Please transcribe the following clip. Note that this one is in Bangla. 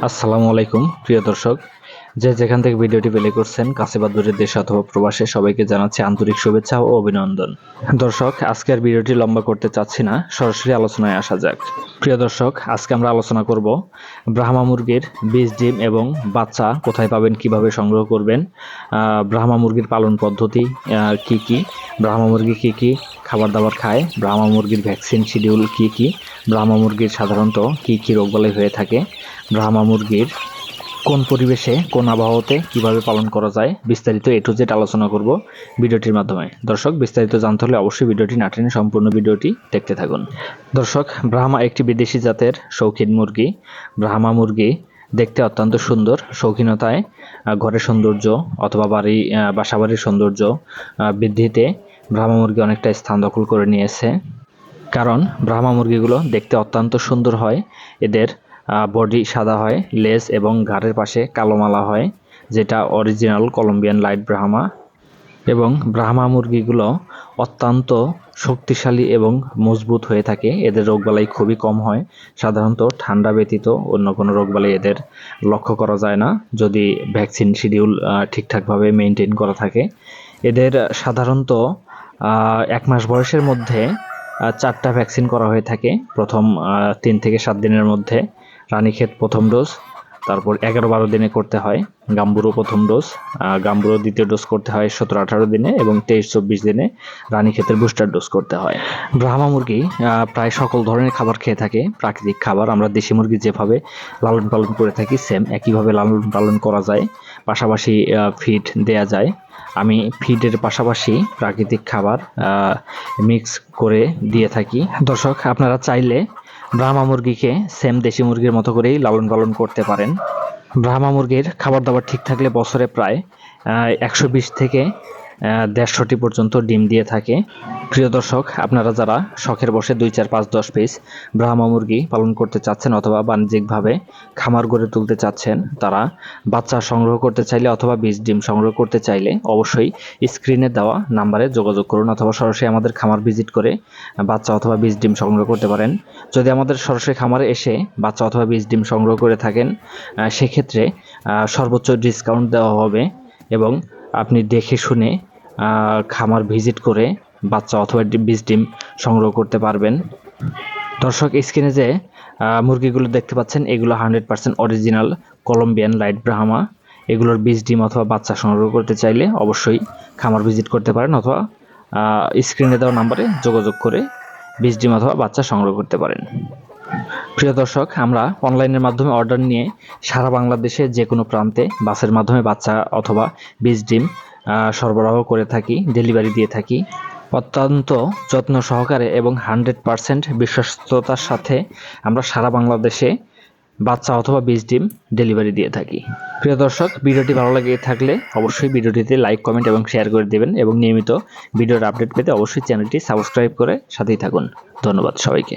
আসসালামু আলাইকুম প্রিয় দর্শক, যে যেখান থেকে ভিডিওটি প্লে করছেন, কাছে বা দূরের দেশে অথবা প্রবাসে, সবাইকে জানাচ্ছি আন্তরিক শুভেচ্ছা ও অভিনন্দন। দর্শক, আজকের ভিডিওটি লম্বা করতে চাচ্ছি না, সরাসরি আলোচনায় আসা যাক। প্রিয় দর্শক, আজকে আমরা আলোচনা করব ব্রাহ্মা মুরগির বীজ, ডিম এবং বাচ্চা কোথায় পাবেন, কিভাবে সংগ্রহ করবেন, ব্রাহ্মা মুরগির পালন পদ্ধতি কি কি, ব্রাহ্মা মুরগি কি কি খাবার দাবার খায়, ব্রাহ্মা মুরগির ভ্যাকসিন শিডিউল কি কি, ব্রাহ্মা মুরগির সাধারণত কি কি রোগবালাই হয়ে থাকে, ব্রাহ্মা মুরগির কোন পরিবেশে কোন আবহাওয়াতে কিভাবে পালন করা যায়, বিস্তারিত এ টু জেড আলোচনা করব ভিডিওটির মাধ্যমে। দর্শক, বিস্তারিত জানতে হলে অবশ্যই ভিডিওটি না টেনে সম্পূর্ণ ভিডিওটি দেখতে থাকুন। দর্শক, ব্রাহ্মা একটি বিদেশি জাতের শৌখিন মুরগি। ব্রাহ্মা মুরগি দেখতে অত্যন্ত সুন্দর, শৌখিনতায় ঘরের সৌন্দর্য অথবা বাসাবাড়ির সৌন্দর্য বৃদ্ধিতে ব্রাহ্মা মুরগি অনেকটা স্থান দখল করে নিয়েছে। কারণ ব্রাহ্মা মুরগিগুলো দেখতে অত্যন্ত সুন্দর হয়, এদের বডি সাদা হয়, লেজ এবং ঘাড়ের পাশে কালো মালা হয়, যেটা অরিজিনাল কলম্বিয়ান লাইট ব্রাহ্মা। এবং ব্রাহ্মা মুরগিগুলো অত্যন্ত শক্তিশালী এবং মজবুত হয়ে থাকে, এদের রোগবালাই খুবই কম হয়। সাধারণত ঠান্ডা ব্যতীত অন্য কোনো রোগবালাই এদের লক্ষ্য করা যায় না, যদি ভ্যাকসিন শিডিউল ঠিকঠাকভাবে মেনটেন করা থাকে। এদের সাধারণত 1 মাস বয়সের মধ্যে 4টা ভ্যাকসিন করা হয়ে থাকে। প্রথম 3 থেকে 7 দিনের মধ্যে রানীক্ষেত প্রথম ডোজ, তারপর 11-12 দিনে করতে হয় গাম্বুরো প্রথম ডোজ, গাম্বুরো দ্বিতীয় ডোজ করতে হয় 17-18 দিনে, এবং 23-24 দিনে রানীক্ষেতের বুস্টার ডোজ করতে হয়। ব্রাহ্মা মুরগি প্রায় সকল ধরনের খাবার খেয়ে থাকে, প্রাকৃতিক খাবার। আমরা দেশি মুরগি যেভাবে লালন পালন করে থাকি, সেম একইভাবে লালন পালন করা যায়, পাশাপাশি ফিড দেয়া যায়। আমি ফিডের পাশাপাশি প্রাকৃতিক খাবার মিক্স করে দিয়ে থাকি। দর্শক, আপনারা চাইলে ব্রাহ্মা মুরগিকে সেম দেশি মুরগির মতো করেই লালন পালন করতে পারেন। ব্রাহ্মা মুরগির খাবার দাবার ঠিক থাকলে বছরে প্রায় 120 থেকে 150টি পর্যন্ত ডিম দিয়ে থাকে। প্রিয় দর্শক, আপনারা যারা শখের বসে 2, 4, 5, 10 পিস ব্রাহ্মা মুরগি পালন করতে চাচ্ছেন অথবা বাণিজ্যিকভাবে খামার গড়ে তুলতে চাচ্ছেন, তারা বাচ্চা সংগ্রহ করতে চাইলে অথবা বীজ ডিম সংগ্রহ করতে চাইলে অবশ্যই স্ক্রিনে দেওয়া নাম্বারে যোগাযোগ করুন, অথবা সরাসরি আমাদের খামার ভিজিট করে বাচ্চা অথবা বীজ ডিম সংগ্রহ করতে পারেন। যদি আমাদের সরাসরি খামারে এসে বাচ্চা অথবা বীজ ডিম সংগ্রহ করে থাকেন, সেক্ষেত্রে সর্বোচ্চ ডিসকাউন্ট দেওয়া হবে, এবং আপনি দেখে শুনে খামার ভিজিট করে বাচ্চা অথবা বীজ ডিম সংগ্রহ করতে পারবেন। দর্শক, স্ক্রিনে যে মুরগিগুলো দেখতে পাচ্ছেন, এগুলো 100% অরিজিনাল কলম্বিয়ান লাইট ব্রাহ্মা। এগুলোর বীজ ডিম অথবা বাচ্চা সংগ্রহ করতে চাইলে অবশ্যই খামার ভিজিট করতে পারেন, অথবা স্ক্রিনে দেওয়া নাম্বারে যোগাযোগ করে বীজ ডিম অথবা বাচ্চা সংগ্রহ করতে পারেন। প্রিয় দর্শক, আমরা অনলাইনের মাধ্যমে অর্ডার নিয়ে সারা বাংলাদেশে যে কোনো প্রান্তে বাসের মাধ্যমে বাচ্চা অথবা বীজ ডিম সরবরাহ করে থাকি, ডেলিভারি দিয়ে থাকি। অত্যন্ত যত্ন সহকারে এবং 100% বিশ্বস্ততার সাথে আমরা সারা বাংলাদেশে বাচ্চা অথবা বীজ ডিম ডেলিভারি দিয়ে থাকি। প্রিয় দর্শক, ভিডিওটি ভালো লাগে থাকলে অবশ্যই ভিডিওটিতে লাইক, কমেন্ট এবং শেয়ার করে দেবেন, এবং নিয়মিত ভিডিওর আপডেট পেতে অবশ্যই চ্যানেলটি সাবস্ক্রাইব করে সাথেই থাকুন। ধন্যবাদ সবাইকে।